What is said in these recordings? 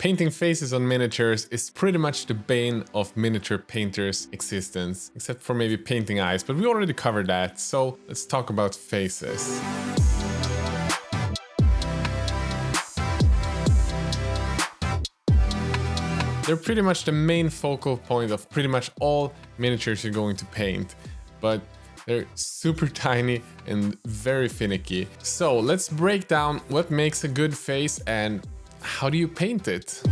Painting faces on miniatures is pretty much the bane of miniature painters' existence, except for maybe painting eyes, but we already covered that, so let's talk about faces. They're pretty much the main focal point of pretty much all miniatures you're going to paint, but they're super tiny and very finicky. So let's break down what makes a good face and how do you paint it.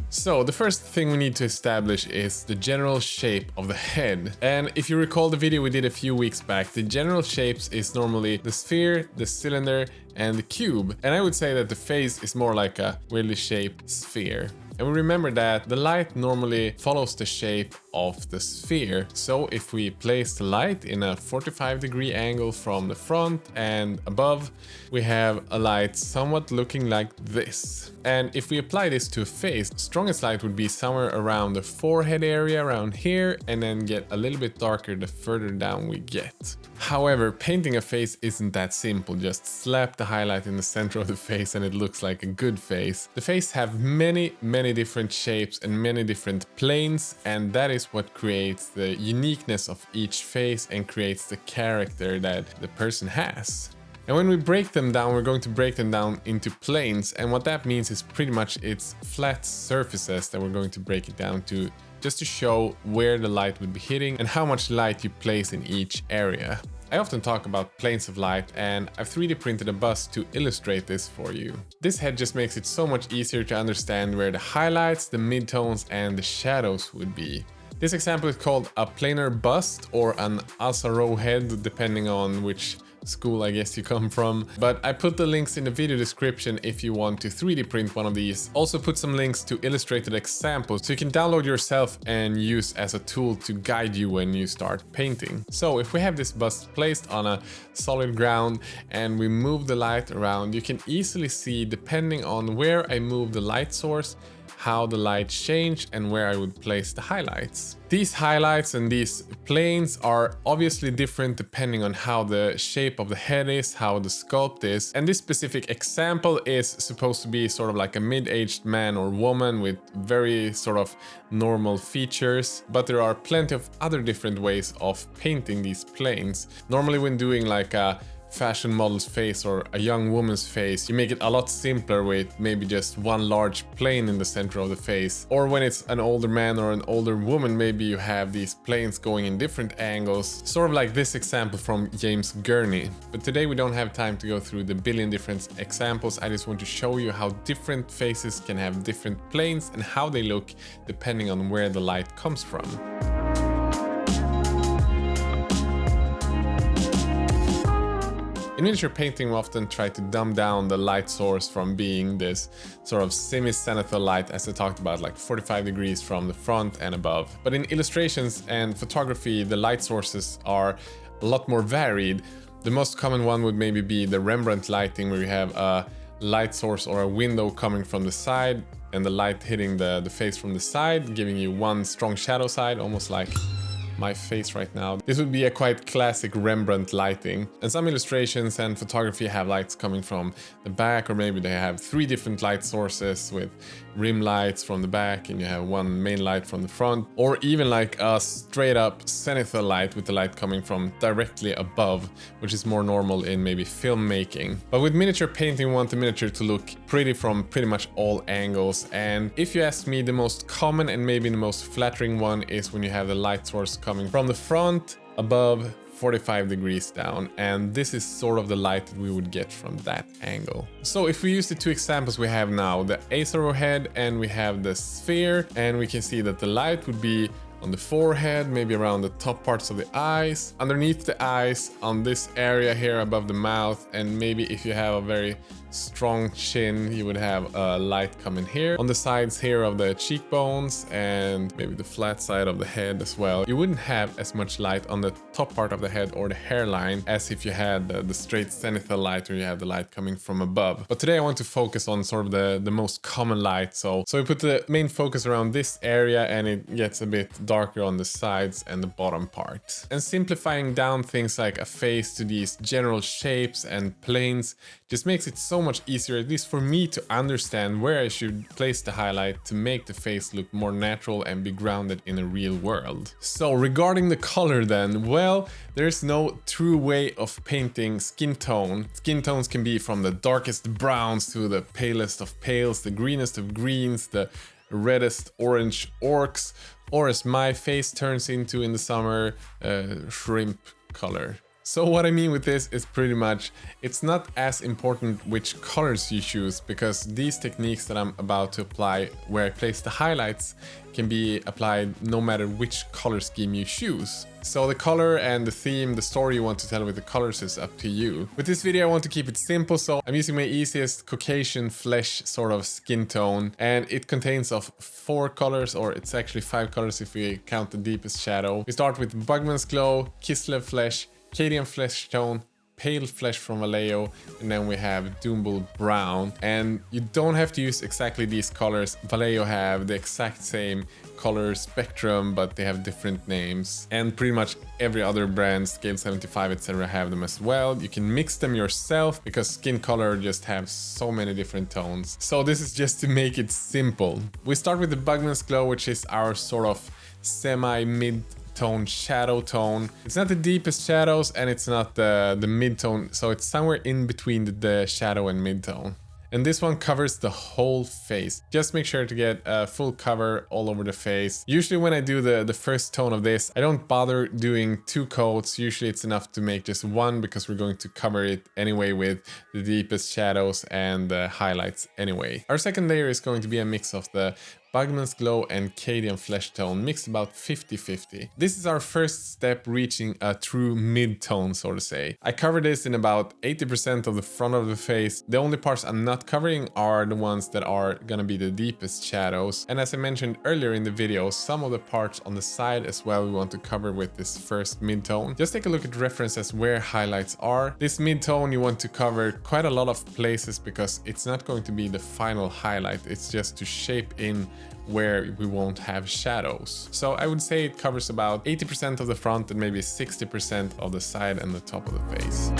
So the first thing we need to establish is the general shape of the head. And if you recall the video we did a few weeks back, the general shapes is normally the sphere, the cylinder, and the cube. And I would say that the face is more like a weirdly shaped sphere. And we remember that the light normally follows the shape of the sphere. So if we place the light in a 45-degree angle from the front and above, we have a light somewhat looking like this. And if we apply this to a face, the strongest light would be somewhere around the forehead area, around here, and then get a little bit darker the further down we get. However, painting a face isn't that simple. Just slap the highlight in the center of the face and it looks like a good face. The face have many different shapes and many different planes, and that is what creates the uniqueness of each face and creates the character that the person has. And when we break them down, we're going to break them down into planes, and what that means is pretty much it's flat surfaces that we're going to break it down to, just to show where the light would be hitting and how much light you place in each area. I often talk about planes of light, and I've 3D printed a bust to illustrate this for you. This head just makes it so much easier to understand where the highlights, the midtones, and the shadows would be. This example is called a planar bust or an Asaro head, depending on which school I guess you come from, but I put the links in the video description if you want to 3D print one of these. Also put some links to illustrated examples so you can download yourself and use as a tool to guide you when you start painting. So if we have this bust placed on a solid ground and we move the light around, you can easily see, depending on where I move the light source, how the light changed and where I would place the highlights. These highlights and these planes are obviously different depending on how the shape of the head is, how the sculpt is, and this specific example is supposed to be sort of like a mid-aged man or woman with very sort of normal features, but there are plenty of other different ways of painting these planes. Normally when doing like a fashion model's face or a young woman's face, you make it a lot simpler with maybe just one large plane in the center of the face. Or when it's an older man or an older woman, maybe you have these planes going in different angles, sort of like this example from James Gurney. But today we don't have time to go through the billion different examples. I just want to show you how different faces can have different planes and how they look depending on where the light comes from. In miniature painting, we often try to dumb down the light source from being this sort of semi-zenithal light, as I talked about, like 45 degrees from the front and above. But in illustrations and photography, the light sources are a lot more varied. The most common one would maybe be the Rembrandt lighting, where you have a light source or a window coming from the side and the light hitting the face from the side, giving you one strong shadow side, almost like my face right now. This would be a quite classic Rembrandt lighting. And some illustrations and photography have lights coming from the back, or maybe they have 3 different light sources with rim lights from the back and you have one main light from the front, or even like a straight up zenithal light with the light coming from directly above, which is more normal in maybe filmmaking. But with miniature painting, we want the miniature to look pretty from pretty much all angles. And if you ask me, the most common and maybe the most flattering one is when you have the light source coming from the front, above, 45 degrees down, and this is sort of the light that we would get from that angle. So if we use the 2 examples we have now, the Asaro head and we have the sphere, and we can see that the light would be on the forehead, maybe around the top parts of the eyes, underneath the eyes, on this area here above the mouth, and maybe if you have a very strong chin, you would have a light coming here on the sides here of the cheekbones and maybe the flat side of the head as well. You wouldn't have as much light on the top part of the head or the hairline as if you had the straight zenithal light, where you have the light coming from above. But today I want to focus on sort of the most common light. So we put the main focus around this area, and it gets a bit darker on the sides and the bottom part. And simplifying down things like a face to these general shapes and planes just makes it so so much easier, at least for me, to understand where I should place the highlight to make the face look more natural and be grounded in a real world. So regarding the color then, well, there's no true way of painting skin tone. Skin tones can be from the darkest browns to the palest of pales, the greenest of greens, the reddest orange orcs, or as my face turns into in the summer, shrimp color. So what I mean with this is pretty much, it's not as important which colors you choose, because these techniques that I'm about to apply, where I place the highlights, can be applied no matter which color scheme you choose. So the color and the theme, the story you want to tell with the colors is up to you. With this video I want to keep it simple, so I'm using my easiest Caucasian flesh sort of skin tone, and it contains of 4 colors, or it's actually 5 colors if we count the deepest shadow. We start with Bugman's Glow, Kislev Flesh, Cadian Flesh Tone, Pale Flesh from Vallejo, and then we have Doombull Brown. And you don't have to use exactly these colors. Vallejo have the exact same color spectrum, but they have different names. And pretty much every other brand, Scale 75, etc. have them as well. You can mix them yourself, because skin color just have so many different tones. So this is just to make it simple. We start with the Bugman's Glow, which is our sort of semi-mid tone shadow tone. It's not the deepest shadows and it's not the mid-tone, so it's somewhere in between the shadow and mid-tone. And this one covers the whole face. Just make sure to get a full cover all over the face. Usually when I do the first tone of this, I don't bother doing 2 coats. Usually it's enough to make just 1, because we're going to cover it anyway with the deepest shadows and the highlights anyway. Our second layer is going to be a mix of the Bugman's Glow and Cadian Flesh Tone, mixed about 50-50. This is our first step reaching a true mid-tone, so to say. I cover this in about 80% of the front of the face. The only parts I'm not covering are the ones that are gonna be the deepest shadows. And as I mentioned earlier in the video, some of the parts on the side as well we want to cover with this first mid-tone. Just take a look at references where highlights are. This mid-tone you want to cover quite a lot of places, because it's not going to be the final highlight. It's just to shape in where we won't have shadows. So I would say it covers about 80% of the front and maybe 60% of the side and the top of the face.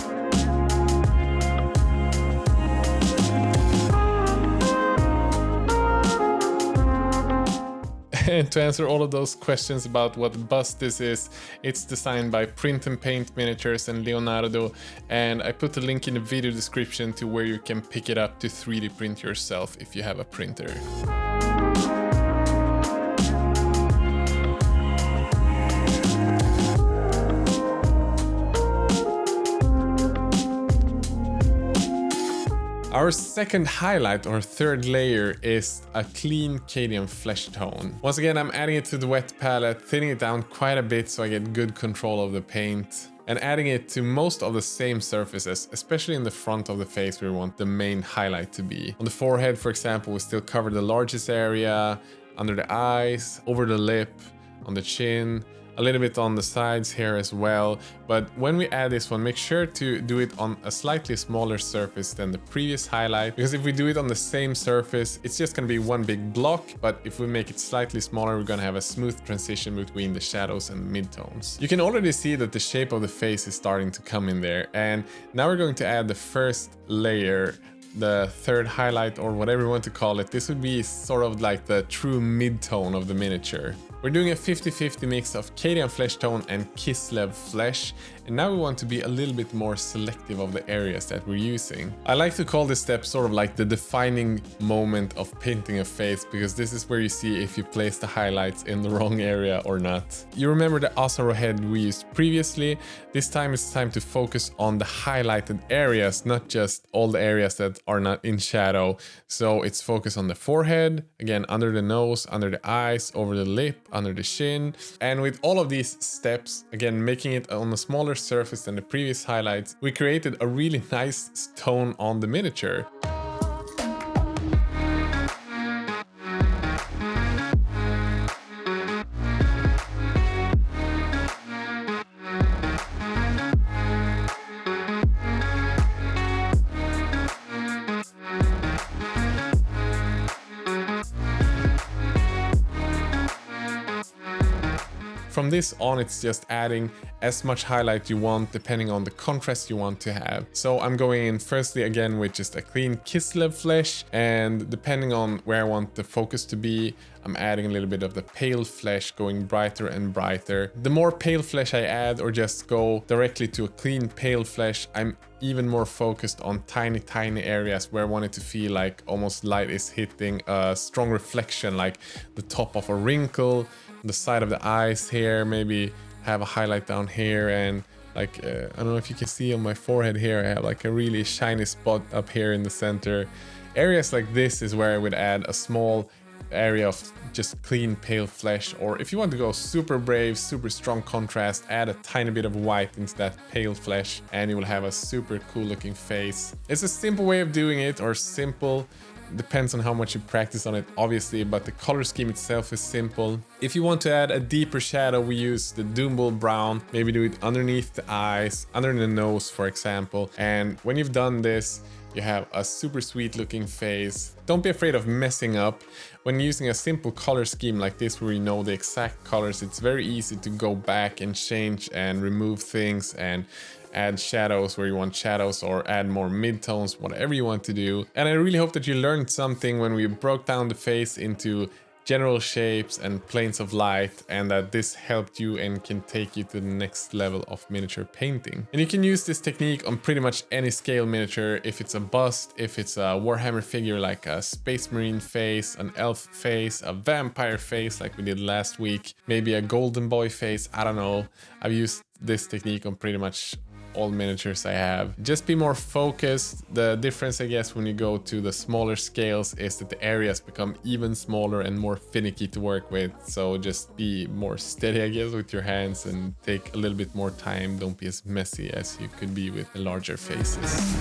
And to answer all of those questions about what bust this is, it's designed by Print and Paint Miniatures and Leonardo, and I put the link in the video description to where you can pick it up to 3D print yourself if you have a printer. Our second highlight, or third layer, is a clean Cadian Flesh Tone. Once again, I'm adding it to the wet palette, thinning it down quite a bit so I get good control of the paint, and adding it to most of the same surfaces, especially in the front of the face where we want the main highlight to be. On the forehead, for example, we still cover the largest area, under the eyes, over the lip, on the chin, a little bit on the sides here as well. But when we add this one, make sure to do it on a slightly smaller surface than the previous highlight, because if we do it on the same surface, it's just gonna be one big block. But if we make it slightly smaller, we're gonna have a smooth transition between the shadows and the midtones. You can already see that the shape of the face is starting to come in there. And now we're going to add the first layer, the third highlight, or whatever you want to call it. This would be sort of like the true mid-tone of the miniature. We're doing a 50-50 mix of Cadian Flesh Tone and Kislev Flesh, and now we want to be a little bit more selective of the areas that we're using. I like to call this step sort of like the defining moment of painting a face, because this is where you see if you place the highlights in the wrong area or not. You remember the Asaro head we used previously? This time it's time to focus on the highlighted areas, not just all the areas that are not in shadow. So it's focus on the forehead, again under the nose, under the eyes, over the lip, under the chin. And with all of these steps, again making it on a smaller surface than the previous highlights, we created a really nice tone on the miniature. From this on, it's just adding as much highlight you want depending on the contrast you want to have. So I'm going in firstly again with just a clean Kislev flesh, and depending on where I want the focus to be, I'm adding a little bit of the pale flesh, going brighter and brighter. The more pale flesh I add or just go directly to a clean pale flesh, I'm even more focused on tiny areas where I want it to feel like almost light is hitting a strong reflection, like the top of a wrinkle, the side of the eyes here, maybe have a highlight down here, and like I don't know if you can see on my forehead here, I have like a really shiny spot up here in the center. Areas like this is where I would add a small area of just clean pale flesh, or if you want to go super brave, super strong contrast, add a tiny bit of white into that pale flesh and you will have a super cool looking face. It's a simple way of doing it, or simple, depends on how much you practice on it obviously, but the color scheme itself is simple. If you want to add a deeper shadow, we use the Doombull brown, maybe do it underneath the eyes, under the nose for example, and when you've done this you have a super sweet looking face. Don't be afraid of messing up. When using a simple color scheme like this where you know the exact colors, it's very easy to go back and change and remove things and add shadows where you want shadows, or add more midtones, whatever you want to do. And I really hope that you learned something when we broke down the face into general shapes and planes of light, and that this helped you and can take you to the next level of miniature painting. And you can use this technique on pretty much any scale miniature, if it's a bust, if it's a Warhammer figure like a Space Marine face, an elf face, a vampire face like we did last week, maybe a golden boy face, I don't know. I've used this technique on pretty much all miniatures I have. Just be more focused. The difference I guess when you go to the smaller scales is that the areas become even smaller and more finicky to work with, so just be more steady I guess with your hands and take a little bit more time. Don't be as messy as you could be with the larger faces.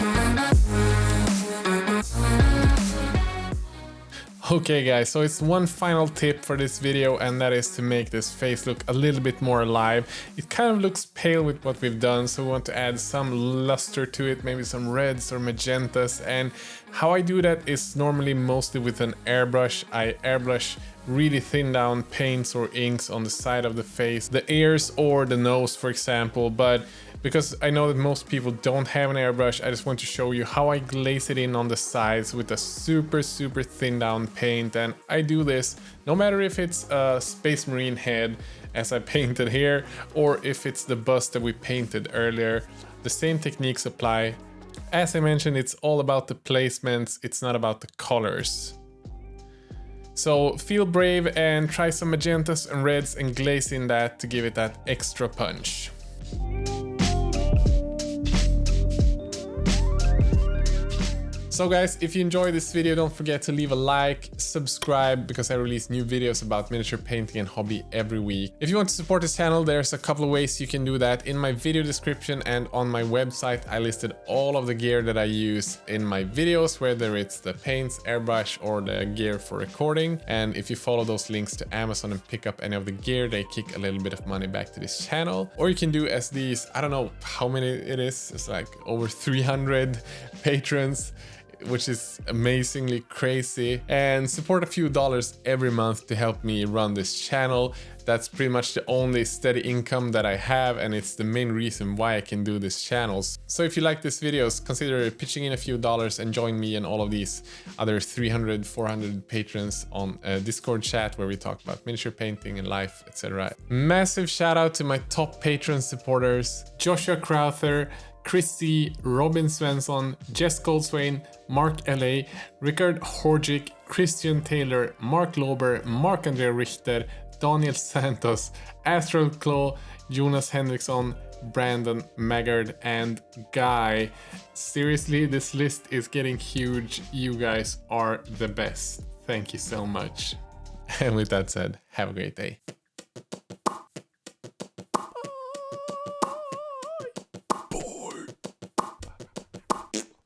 Okay guys, so it's one final tip for this video, and that is to make this face look a little bit more alive. It kind of looks pale with what we've done, so we want to add some luster to it, maybe some reds or magentas. And how I do that is normally mostly with an airbrush. I airbrush really thin down paints or inks on the side of the face, the ears or the nose for example, but because I know that most people don't have an airbrush, I just want to show you how I glaze it in on the sides with a super thin down paint. And I do this no matter if it's a Space Marine head as I painted here, or if it's the bust that we painted earlier. The same techniques apply. As I mentioned, it's all about the placements, it's not about the colors. So feel brave and try some magentas and reds and glaze in that to give it that extra punch. So guys, if you enjoyed this video, don't forget to leave a like, subscribe, because I release new videos about miniature painting and hobby every week. If you want to support this channel, there's a couple of ways you can do that. In my video description and on my website, I listed all of the gear that I use in my videos, whether it's the paints, airbrush, or the gear for recording. And if you follow those links to Amazon and pick up any of the gear, they kick a little bit of money back to this channel. Or you can do as these, I don't know how many it is, it's like over 300 patrons, which is amazingly crazy, and support a few dollars every month to help me run this channel. That's pretty much the only steady income that I have, and it's the main reason why I can do these channels. So if you like these videos, consider pitching in a few dollars and join me and all of these other 300, 400 patrons on a Discord chat where we talk about miniature painting and life, etc. Massive shout out to my top patron supporters: Joshua Crowther, Christy, Robin Svensson, Jess Goldswain, Mark LA, Richard Horjic, Christian Taylor, Mark Lober, Mark-André Richter, Daniel Santos, Astral Claw, Jonas Henriksson, Brandon Maggard, and Guy. Seriously, this list is getting huge. You guys are the best. Thank you so much. And with that said, have a great day.